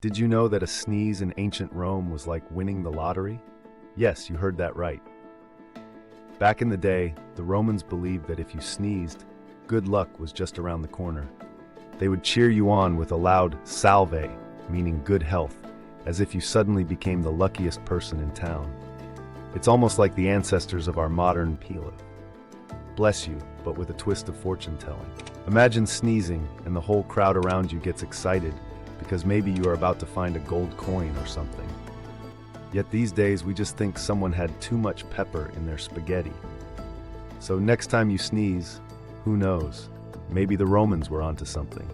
Did you know that a sneeze in ancient Rome was like winning the lottery? Yes, you heard that right. Back in the day, the Romans believed that if you sneezed, good luck was just around the corner. They would cheer you on with a loud Salve, meaning good health, as if you suddenly became the luckiest person in town. It's almost like the ancestors of our modern pilaf. Bless you, but with a twist of fortune-telling. Imagine sneezing, and the whole crowd around you gets excited because maybe you are about to find a gold coin or something. Yet these days we just think someone had too much pepper in their spaghetti. So next time you sneeze, who knows? Maybe the Romans were onto something.